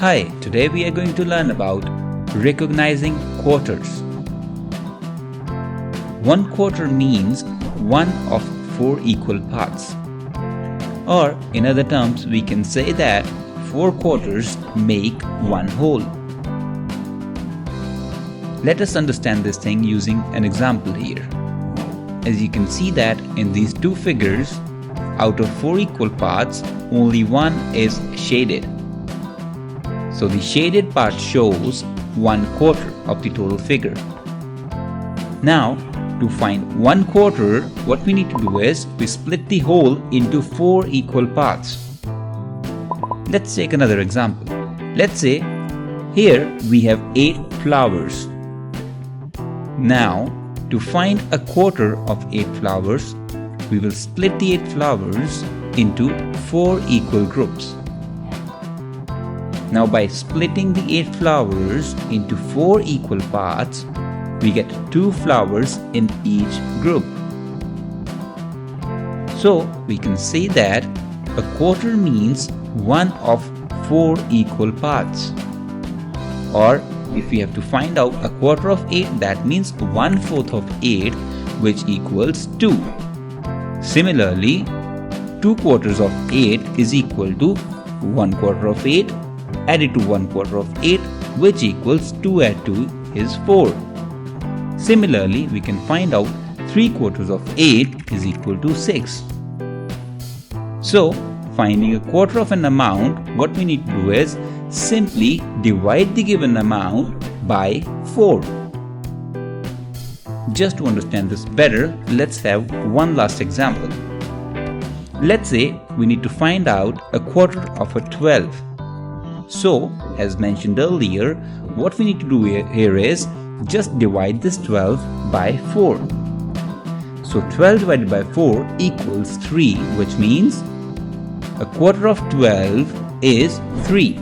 Hi, today we are going to learn about recognizing quarters. One quarter means one of four equal parts. Or in other terms, we can say that four quarters make one whole. Let us understand this thing using an example here. As you can see that in these two figures, out of four equal parts, only one is shaded. So the shaded part shows 1/4 of the total figure. Now, to find 1/4, what we need to do is we split the whole into four equal parts. Let's take another example. Let's say here we have 8 flowers. Now, to find 1/4 of 8 flowers, we will split the 8 flowers into 4 equal groups. Now, by splitting the 8 flowers into 4 equal parts, we get 2 flowers in each group. So, we can say that 1/4 means one of 4 equal parts. Or, if we have to find out 1/4 of 8, that means 1/4 of 8, which equals 2. Similarly, 2/4 of 8 is equal to 1/4 of 8 added to 1/4 of 8, which equals 2 add 2 is 4. Similarly, we can find out 3/4 of 8 is equal to 6. So, finding 1/4 of an amount, what we need to do is simply divide the given amount by 4. Just to understand this better, let's have one last example. Let's say we need to find out 1/4 of a 12. So, as mentioned earlier, what we need to do here is just divide this 12 by 4. So, 12 divided by 4 equals 3, which means 1/4 of 12 is 3.